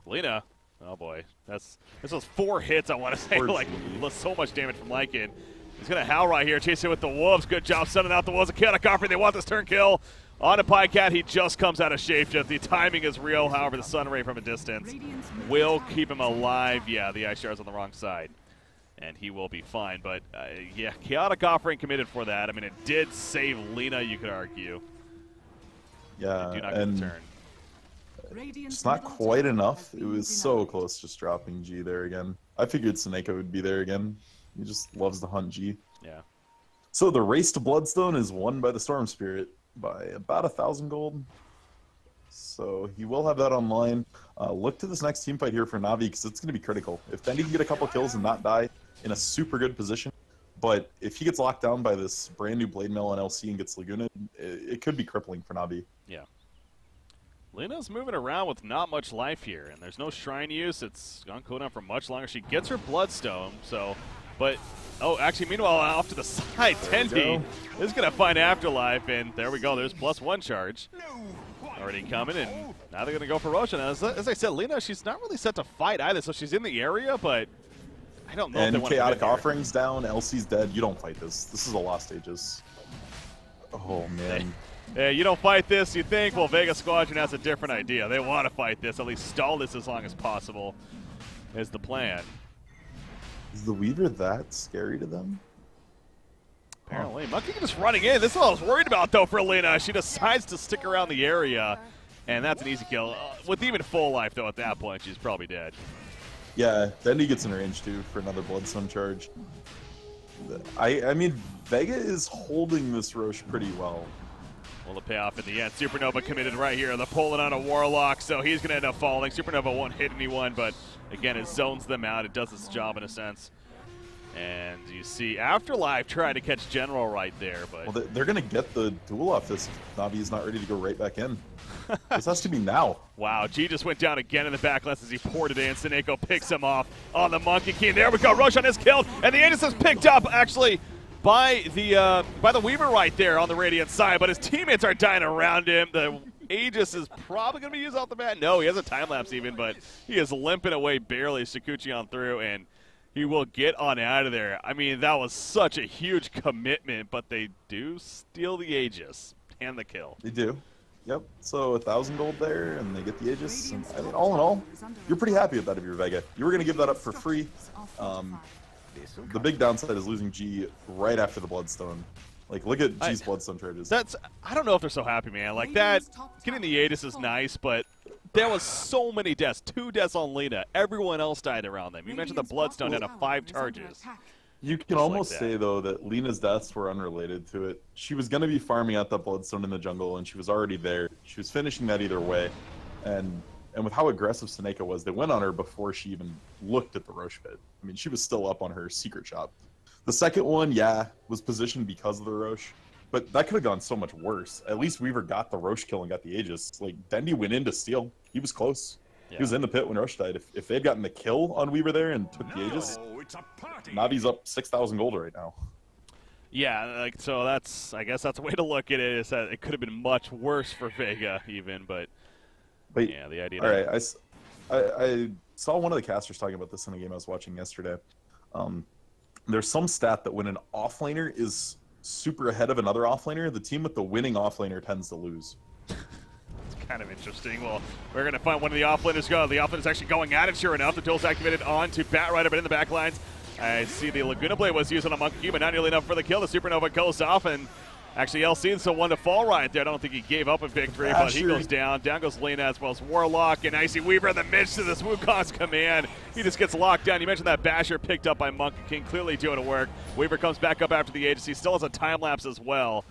Yeah. Lena, oh boy, this was 4 hits. I want to say, like so much damage from Lycan. He's gonna howl right here, chasing with the wolves. Good job sending out the wolves. A chaotic offering. They want this turn kill on a Pycat. He just comes out of Shapeshift. The timing is real. However, the Sun Ray from a distance will keep him alive. Yeah, the Ice Shard's on the wrong side, and he will be fine. But yeah, chaotic offering committed for that. I mean, it did save Lena, you could argue. Yeah, do not and turn. It's not quite enough. It was so close just dropping G there again. I figured Seneko would be there again. He just loves to hunt G. Yeah. So the race to Bloodstone is won by the Storm Spirit by about 1,000 gold. So he will have that online. Look to this next team fight here for NaVi because it's going to be critical. If Dendi can get a couple kills and not die in a super good position, but if he gets locked down by this brand new Blade Mail on LC and gets Laguna, it could be crippling for NaVi. Yeah. Lena's moving around with not much life here, and there's no shrine use. It's gone cooldown for much longer. She gets her Bloodstone, so... But, oh, actually, meanwhile, off to the side, Dendi is going to find Afterlife, and there we go. There's +1 charge already coming, and now they're going to go for Roshan. As I said, Lena, she's not really set to fight either, so she's in the area, but I don't know if they want to Chaotic Offering's down, LC's dead. You don't fight this. This is a Lost Ages. Oh, man. Yeah, you don't fight this, you think, well, Vega Squadron has a different idea. They want to fight this, at least stall this as long as possible is the plan. Is the Weaver that scary to them? Apparently. Monkey just running in. This is what I was worried about, though, for Lena. She decides to stick around the area, and that's an easy kill. With even full life, though, at that point, she's probably dead. Yeah, Dendi gets in range, too, for another Bloodstone charge. I mean, Vega is holding this Roche pretty well. Will it pay off in the end? Supernova committed right here. They're pulling on a Warlock, so he's going to end up falling. Supernova won't hit anyone, but again, it zones them out. It does its job in a sense. And you see Afterlife trying to catch General right there, but well, they're going to get the duel off this if Navi's not ready to go right back in. This has to be now. Wow, G just went down again in the backlines as he poured it in. Seneko picks him off on the Monkey King. There we go. Roshan is killed, and the Aegis is picked up actually by the Weaver right there on the Radiant side, but his teammates are dying around him. The Aegis is probably going to be used off the bat. No, he has a time lapse even, but he is limping away barely. Sakuchi on through, and he will get on out of there. I mean, that was such a huge commitment, but they do steal the Aegis and the kill. They do. Yep, so 1,000 gold there, and they get the Aegis. And, I mean, all in all, you're pretty happy with that if you're Vega. You were going to give that up for free. The big downside is losing G right after the Bloodstone. Like, look at G's Bloodstone charges. I don't know if they're so happy, man. Like, that, getting the Aegis is nice, but there was so many deaths. 2 deaths on Lina. Everyone else died around them. You mentioned the Bloodstone down to 5 charges. You can almost say, though, that Lina's deaths were unrelated to it. She was going to be farming out that Bloodstone in the jungle, and she was already there. She was finishing that either way. And with how aggressive Seneka was, they went on her before she even looked at the Roche pit. I mean, she was still up on her secret shop. The second one, yeah, was positioned because of the Roche. But that could have gone so much worse. At least Weaver got the Roche kill and got the Aegis. Like, Dendi went in to steal. He was close. Yeah. He was in the pit when Roche died. If they had gotten the kill on Weaver there and took the Aegis, Navi's up 6,000 gold right now. Yeah, like, so I guess that's a way to look at it, is that it could have been much worse for Vega even, but yeah, the idea. All right, I saw one of the casters talking about this in a game I was watching yesterday. There's some stat that when an offlaner is super ahead of another offlaner, the team with the winning offlaner tends to lose. Kind of interesting. Well, we're going to find one of the offlaners go. The offlaner's actually going at it, sure enough. The duel's activated on to Batrider, but in the back lines, I see the Laguna Blade was used on a Monkey King, but not nearly enough for the kill. The Supernova goes off, and actually LC's the one to fall right there. I don't think he gave up a victory, but he goes down. Down goes Lena as well as Warlock, and I see Weaver in the midst of this Wukong's command. He just gets locked down. You mentioned that Basher picked up by Monkey King, clearly doing work. Weaver comes back up after the agency, still has a time lapse as well,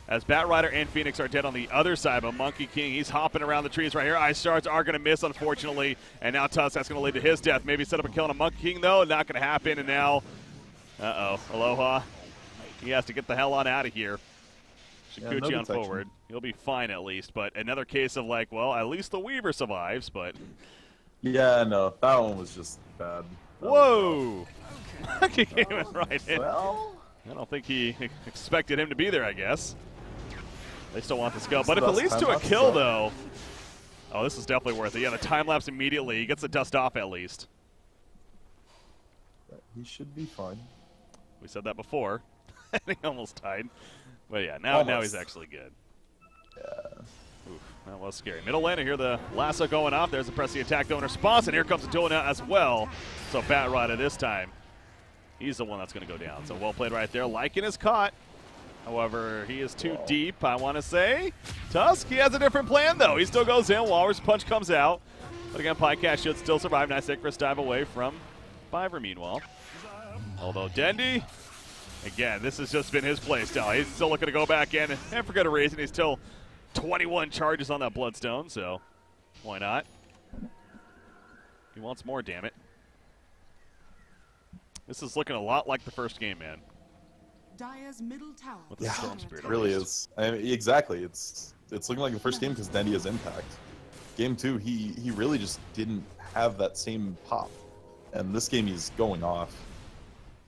as Batrider and Phoenix are dead on the other side, but Monkey King, he's hopping around the trees right here. Ice Shards are going to miss, unfortunately, and now Tusk, that's going to lead to his death. Maybe set up a kill on a Monkey King, though. Not going to happen, and now, Aloha. He has to get the hell on out of here. Sakuchi on forward. He'll be fine at least, but another case of like, well, at least the Weaver survives, but... Yeah, no, that one was just bad. Whoa! Monkey King went right in. Well... I don't think he expected him to be there, I guess. They still want this go, but if it leads to a kill, though... Oh, this is definitely worth it. Yeah, the time-lapse immediately. He gets the dust off, at least. He should be fine. We said that before. He almost died. But yeah, now he's actually good. Yeah. Oof, that was scary. Middle lane, I hear the lasso going off. There's the press the attack going in response, and here comes the duel now as well. So Batrider this time, he's the one that's going to go down. So well played right there. Lycan is caught. However, he is too deep, I want to say. Tusk, he has a different plan, though. He still goes in. Walrus Punch comes out. But again, Pycast should still survive. Nice Icarus dive away from Fiverr, meanwhile. Although Dendi, again, this has just been his play style. He's still looking to go back in. And for good reason, he's still 21 charges on that Bloodstone, so why not? He wants more, damn it. This is looking a lot like the first game, man. Dire's middle tower. With the Storm Spirit, it really is. I mean, exactly. It's looking like the first game because Dendi has impact. Game 2, he really just didn't have that same pop. And this game, he's going off.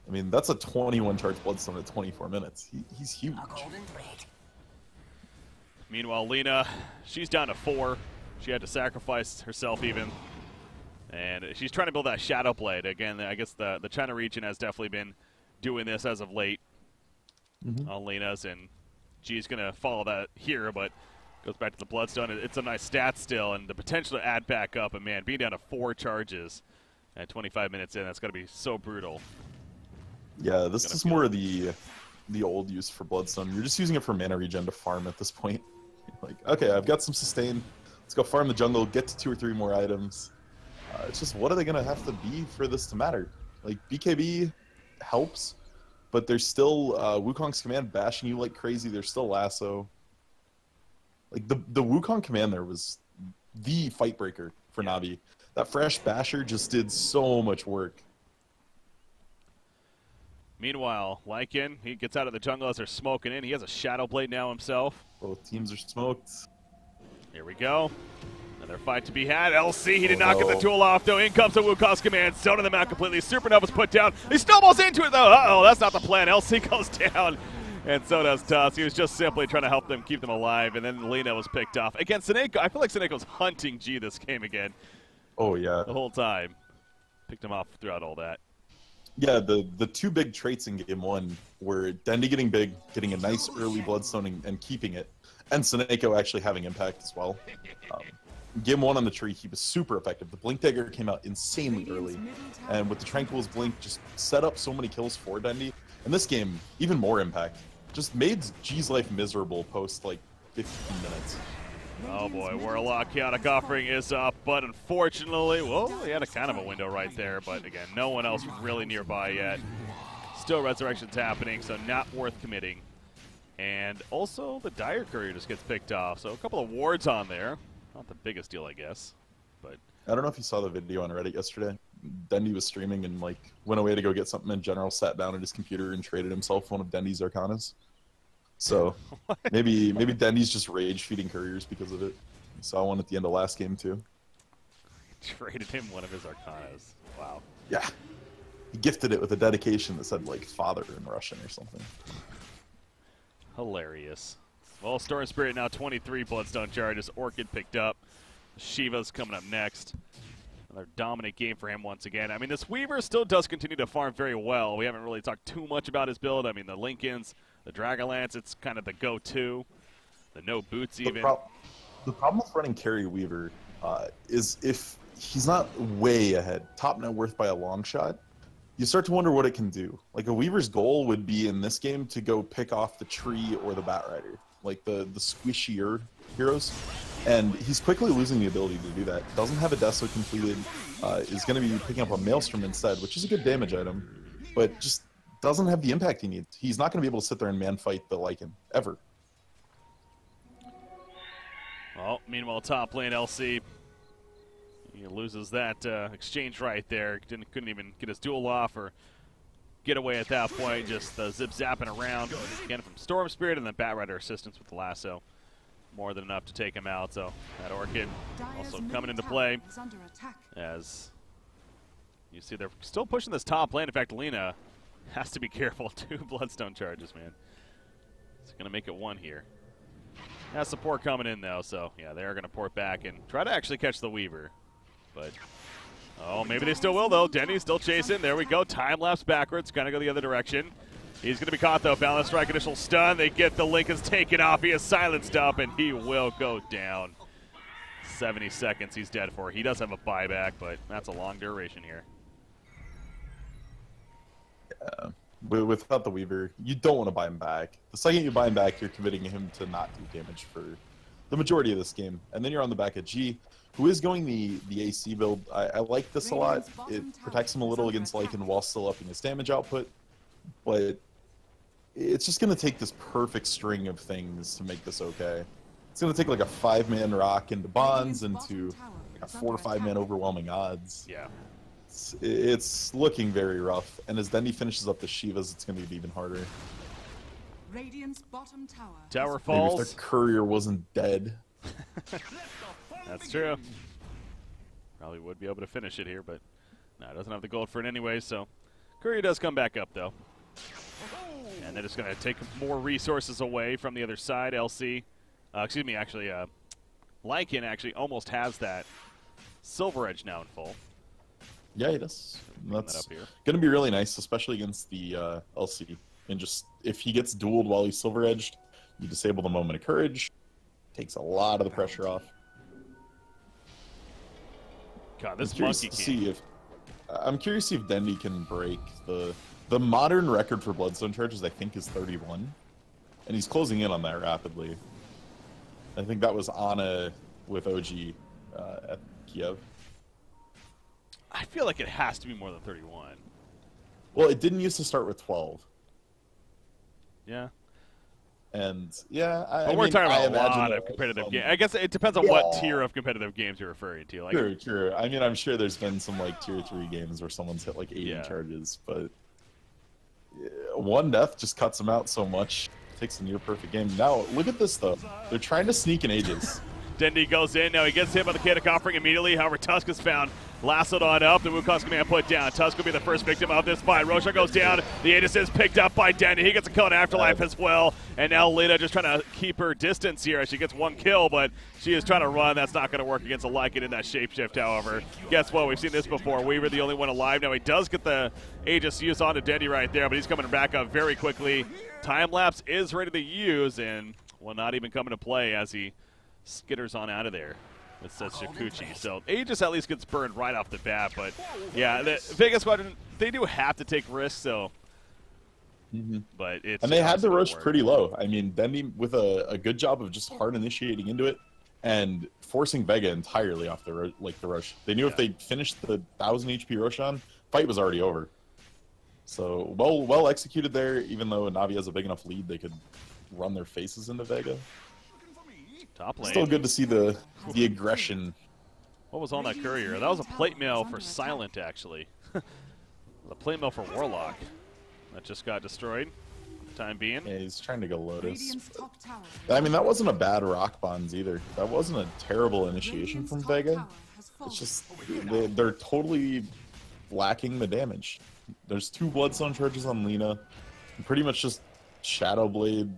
I mean, that's a 21 charge Bloodstone at 24 minutes. He's huge. Meanwhile, Lina, she's down to 4. She had to sacrifice herself even. And she's trying to build that Shadow Blade. Again, I guess the China region has definitely been doing this as of late on Lina's, and G's going to follow that here, but goes back to the Bloodstone. It's a nice stat still, and the potential to add back up, and man, being down to 4 charges at 25 minutes in, that's going to be so brutal. Yeah, this is more of the old use for Bloodstone. You're just using it for mana regen to farm at this point. Like, okay, I've got some sustain. Let's go farm the jungle, get to 2 or 3 more items. It's just, what are they going to have to be for this to matter? Like, BKB helps, but there's still Wukong's command bashing you like crazy. There's still Lasso. Like, the Wukong command there was the fight breaker for Navi. That fresh basher just did so much work. Meanwhile, Lycan, he gets out of the jungle as they're smoking in. He has a Shadow Blade now himself. Both teams are smoked. Here we go. Another fight to be had. LC, he did not get the tool off, though. In comes the Wukong's command. Zoning them out completely. Supernova's put down. He stumbles into it, though. Uh-oh, that's not the plan. LC goes down, and so does Tusk. He was just simply trying to help them keep them alive, and then Lena was picked off. Against Seneko, I feel like Seneko's hunting G this game again. Oh, yeah. The whole time. Picked him off throughout all that. Yeah, the two big traits in game one were Dendi getting big, getting a nice early Bloodstone and keeping it, and Seneko actually having impact as well. Game one on the tree, he was super effective. The Blink Dagger came out insanely early, and with the Tranquil's Blink, just set up so many kills for Dendi. And this game, even more impact. Just made G's life miserable post like 15 minutes. Oh boy, Warlock chaotic offering is up, but unfortunately, well, he had a kind of a window right there, but again, no one else really nearby yet. Still resurrection's happening, so not worth committing. And also the Dire Courier just gets picked off, so a couple of wards on there. Not the biggest deal, I guess, but I don't know if you saw the video on Reddit yesterday. Dendi was streaming and like went away to go get something in general, sat down at his computer and traded himself one of Dendi's Arcanas. So maybe Dendi's just rage feeding couriers because of it. You saw one at the end of last game too. Traded him one of his Arcanas. Wow. Yeah. He gifted it with a dedication that said like father in Russian or something. Hilarious. Well, Storm Spirit now 23 Bloodstone charges. Orchid picked up. Shiva's coming up next. Another dominant game for him once again. I mean, this Weaver still does continue to farm very well. We haven't really talked too much about his build. I mean, the Lincolns, the Dragonlance, it's kind of the go-to. The no boots even. The problem with running carry Weaver is if he's not way ahead, top net worth by a long shot, you start to wonder what it can do. Like a Weaver's goal would be in this game to go pick off the tree or the Batrider, like the squishier heroes. And he's quickly losing the ability to do that. Doesn't have a Deso completed, is going to be picking up a Maelstrom instead, which is a good damage item, but just doesn't have the impact he needs. He's not going to be able to sit there and man-fight the Lycan, ever. Well, meanwhile, top lane LC, he loses that exchange right there. Couldn't even get his duel off or get away at that point. Just zip-zapping around. Again, from Storm Spirit and then Batrider assistance with the lasso. More than enough to take him out, so that Orchid also coming into play. As you see, they're still pushing this top lane. In fact, Lena has to be careful. 2 Bloodstone charges, man. It's going to make it 1 here. Has support coming in, though, so yeah, they're going to port back and try to actually catch the Weaver. But, oh, maybe they still will, though. Denny's still chasing. There we go. Time lapse backwards. Going to go the other direction. He's going to be caught, though. Balance strike, initial stun. They get the Lincoln's taken off. He is silenced up, and he will go down. 70 seconds he's dead for. He does have a buyback, but that's a long duration here. Yeah. Without the Weaver, you don't want to buy him back. The second you buy him back, you're committing him to not do damage for the majority of this game. And then you're on the back of G, who is going the AC build. I like this a lot. It protects him a little against Lycan while still upping his damage output. But it's just going to take this perfect string of things to make this okay. It's going to take like a 5-man rock into bonds into like a 4 or 5-man overwhelming odds. Yeah. It's looking very rough. And as Dendi finishes up the Shivas, it's going to get even harder. Radiant's bottom tower. Tower falls. Maybe if their courier wasn't dead. That's true. Probably would be able to finish it here, but no, it doesn't have the gold for it anyway, so courier does come back up, though. And they're just going to take more resources away from the other side. LC, excuse me, actually, Lycan actually almost has that Silver Edge now in full. Yeah, he does. That's going to be really nice, especially against the LC. And just, if he gets dueled while he's Silver Edged, you disable the Moment of Courage. Takes a lot of the pressure off. God, this monkey king. I'm curious to see if Dendi can break the modern record for Bloodstone charges, I think, is 31. And he's closing in on that rapidly. I think that was Ana with OG at Kiev. I feel like it has to be more than 31. Well, it didn't used to start with 12. Yeah. And, yeah, but we're talking about a lot of competitive games. I guess it depends on what tier of competitive games you're referring to. Like, True. I mean, I'm sure there's been some, like, Tier 3 games where someone's hit, like, 80 charges, but One death just cuts him out so much. Takes a near perfect game. Now, look at this, though. They're trying to sneak in Aegis. Dendi goes in. Now he gets hit by the Chaotic Offering immediately. However, Tusk is found. Lassoed on up. The Wukong's command put down. Tusk will be the first victim of this fight. Roshan goes down. The Aegis is picked up by Dendi. He gets a kill in Afterlife as well. And now Lita just trying to keep her distance here as she gets one kill, but she is trying to run. That's not going to work against a Lycan in that shapeshift, however. Guess what? We've seen this before. Weaver the only one alive. Now he does get the Aegis use onto Dendi right there, but he's coming back up very quickly. Time lapse is ready to use and will not even come into play as he skitters on out of there with Shikuchi. So Aegis at least gets burned right off the bat, but yeah, the Vega Squadron, they do have to take risks, so but it's and they had the rush pretty low. I mean, Dendi with a good job of just hard initiating into it and forcing Vega entirely off the rush. They knew if they finished the 1000 HP Roshan, fight was already over. So well executed there. Even though NaVi has a big enough lead, they could run their faces into Vega. Top lane. Still good to see the aggression. What was on that courier? That was a plate mail for Silent, actually. The plate mail for Warlock. That just got destroyed for the time being. Yeah, he's trying to go Lotus. I mean, that wasn't a bad rock bonds either. That wasn't a terrible initiation from Vega. It's just they're totally lacking the damage. There's 2 Bloodstone charges on Lina. And pretty much just Shadow Blade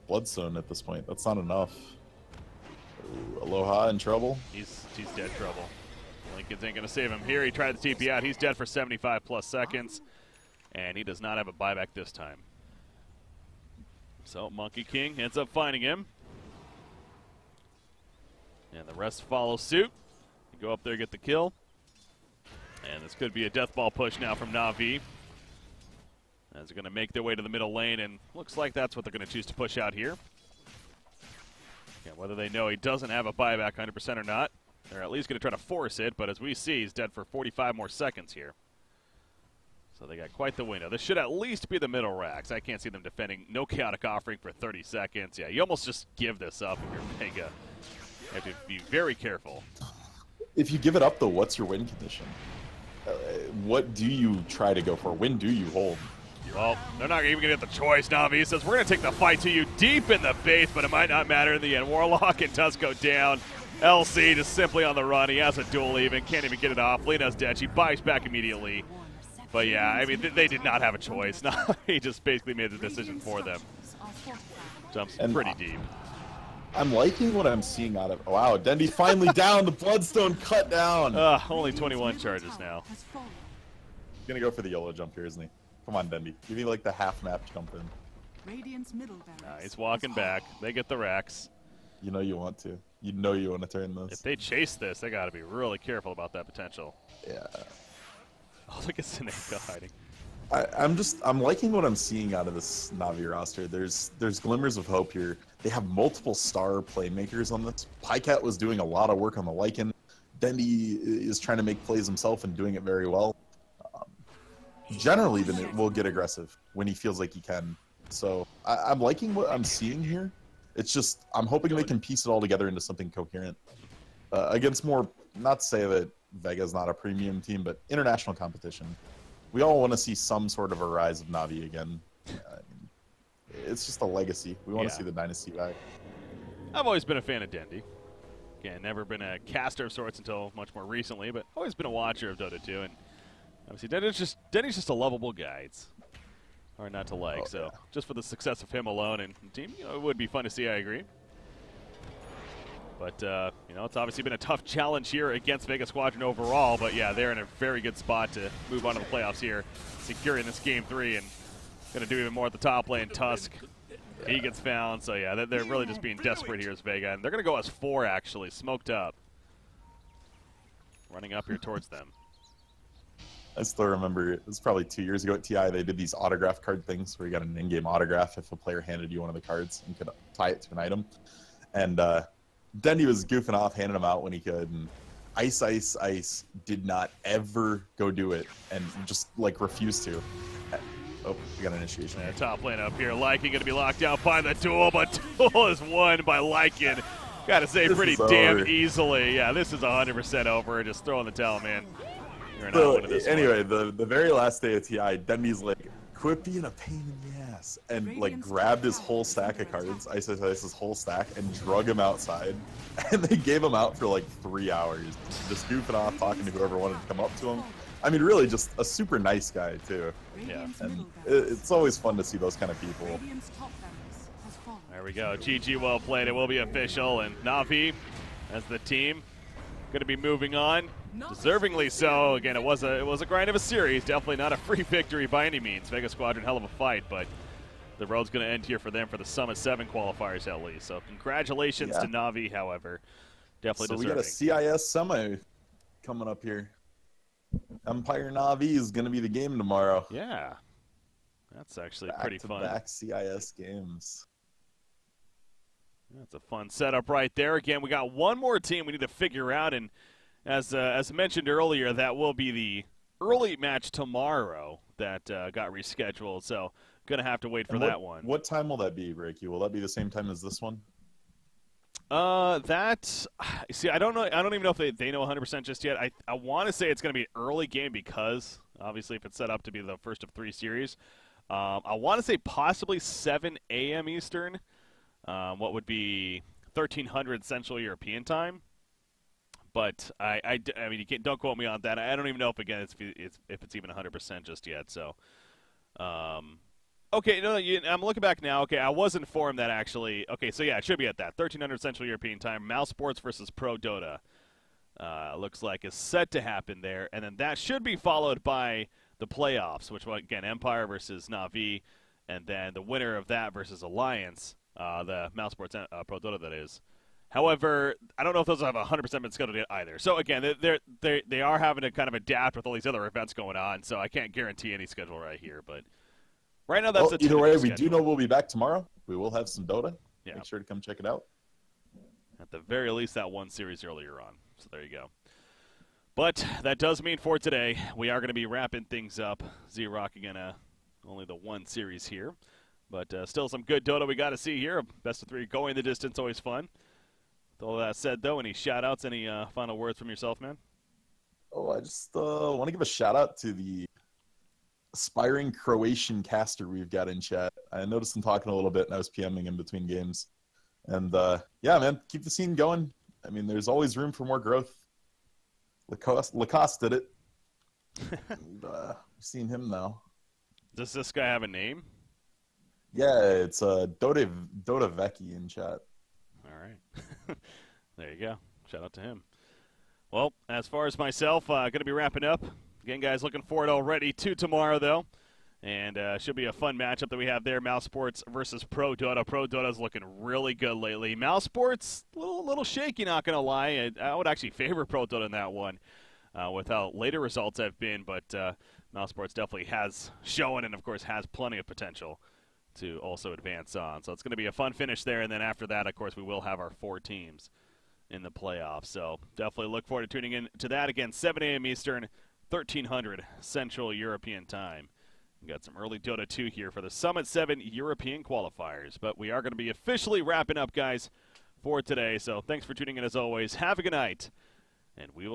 Bloodstone at this point. That's not enough. Ooh, Aloha in trouble. He's dead trouble. Lincoln's ain't going to save him here. He tried to TP out. He's dead for 75+ seconds. And he does not have a buyback this time. So Monkey King ends up finding him. And the rest follow suit. Go up there, get the kill. And this could be a death ball push now from NaVi. As they're going to make their way to the middle lane, and looks like that's what they're going to choose to push out here. Yeah, whether they know he doesn't have a buyback 100% or not, they're at least going to try to force it, but as we see, he's dead for 45 more seconds here. So they got quite the window. This should at least be the middle racks. I can't see them defending. No Chaotic Offering for 30 seconds. Yeah, you almost just give this up if you're Vega. You have to be very careful. If you give it up, though, what's your win condition? What do you try to go for? When do you hold? Well, they're not even going to get the choice. NaVi says, we're going to take the fight to you deep in the base, but it might not matter in the end. Warlock and Tusk go down. LC just simply on the run. He has a duel even. Can't even get it off. Lina's dead. She buys back immediately. But yeah, I mean, they did not have a choice. He just basically made the decision for them. Jumps pretty deep. I'm liking what I'm seeing out of. Wow, Dendi finally down. The Bloodstone cut down. Only 21 charges now. He's gonna go for the YOLO jump here, isn't he? Come on, Dendi. Give me like the half map jump in. He's walking back. They get the racks. You know you want to. You know you want to turn this. If they chase this, they got to be really careful about that potential. Yeah. Oh, look at Seneca hiding. I'm liking what I'm seeing out of this NaVi roster. There's glimmers of hope here. They have multiple star playmakers on this. Pycat was doing a lot of work on the Lycan. Dendi is trying to make plays himself and doing it very well. Generally, then it will get aggressive when he feels like he can. So I'm liking what I'm seeing here. It's just I'm hoping they can piece it all together into something coherent against more. Not to say that Vega's not a premium team, but international competition. We all want to see some sort of a rise of NaVi again. It's just a legacy. We want to see the dynasty back. I've always been a fan of Dendi. Again, never been a caster of sorts until much more recently, but always been a watcher of Dota 2. And obviously, Dendi's just a lovable guy. It's hard not to like. Just for the success of him alone and the team, it would be fun to see. I agree. But, it's obviously been a tough challenge here against Vega Squadron overall. But, yeah, they're in a very good spot to move on to the playoffs here, securing this Game 3 and going to do even more at the top lane. Tusk, he gets found. So, yeah, they're really just being desperate here as Vega. And they're going to go as 4, actually, smoked up. Running up here towards them. I still remember, it was probably 2 years ago at TI, they did these autograph card things where you got an in-game autograph if a player handed you one of the cards and could tie it to an item. And, Dendi was goofing off, handing them out when he could, and Ice did not ever go do it, and just, refused to. Oh, we got an initiation here. Top lane up here. Lycan going to be locked down by the duel, but duel is won by Lycan. Got to say, pretty damn easily. Yeah, this is 100% over. Just throwing the towel, man. You're not winning this anyway, the very last day of TI, Dendi's, quit being a pain in the ass, and like grabbed his whole stack of cards, Ice's whole stack, and drug him outside. And they gave him out for like 3 hours, just goofing off, talking to whoever wanted to come up to him. I mean, really, just a super nice guy too. Yeah, and it's always fun to see those kind of people. There we go. GG, well played. It will be official, and NaVi, as the team, going to be moving on, deservingly so. Again, it was a grind of a series. Definitely not a free victory by any means. Vega Squadron, hell of a fight, but the road's going to end here for them for the Summit 7 qualifiers at least. So congratulations to NaVi, however. Definitely deserving. So we got a CIS semi coming up here. Empire NaVi is going to be the game tomorrow. Yeah, that's actually pretty fun. Back CIS games. That's a fun setup right there. Again, we got one more team we need to figure out, and as mentioned earlier, that will be the early match tomorrow that got rescheduled. So gonna have to wait for that one. What time will that be, Reiki? Will that be the same time as this one? See, I don't know. I don't even know if they know 100% just yet. I want to say it's going to be an early game because obviously if it's set up to be the first of 3 series, I want to say possibly 7 a.m. Eastern. What would be 1300 Central European time. But I mean, don't quote me on that. I don't even know if it's even 100% just yet. So. Okay, no, I'm looking back now. Okay, I was informed that actually. Okay, so yeah, it should be at that 1300 Central European time. Mouse Sports versus Pro Dota looks like is set to happen there, and then that should be followed by the playoffs, which again Empire versus NaVi, and then the winner of that versus Alliance, the Mouse Sports Pro Dota that is. However, I don't know if those have 100% been scheduled yet either. So again, they are having to kind of adapt with all these other events going on. So I can't guarantee any schedule right here, but. Right now, that's either way. We do know we'll be back tomorrow. We will have some Dota. Yeah. Make sure to come check it out. At the very least, that one series earlier on. So there you go. But that does mean for today, we are going to be wrapping things up. Z-Rock again, only the 1 series here, but still some good Dota we got to see here. Best of 3 going the distance, always fun. With all that said, though, any shout-outs, any final words from yourself, man? Oh, I just want to give a shout-out to the aspiring Croatian caster we've got in chat. I noticed him talking a little bit, and I was PMing in between games. And yeah, man, keep the scene going. I mean, there's always room for more growth. Lacoste did it. And, we've seen him now. Does this guy have a name? Yeah, it's Dota Vecchi in chat. All right. There you go. Shout out to him. Well, as far as myself, going to be wrapping up. Again, guys, looking forward already to tomorrow, though. And should be a fun matchup that we have there. Mouse Sports versus Pro Dota. Pro Dota's looking really good lately. Mouse Sports, a little shaky, not going to lie. I would actually favor Pro Dota in that one with how later results have been. But Mouse Sports definitely has shown and, of course, has plenty of potential to also advance on. So it's going to be a fun finish there. And then after that, of course, we will have our 4 teams in the playoffs. So definitely look forward to tuning in to that. Again, 7 a.m. Eastern, 1300 Central European time. We got some early Dota 2 here for the Summit 7 European qualifiers. But we are going to be officially wrapping up, guys, for today. So thanks for tuning in as always. Have a good night, and we will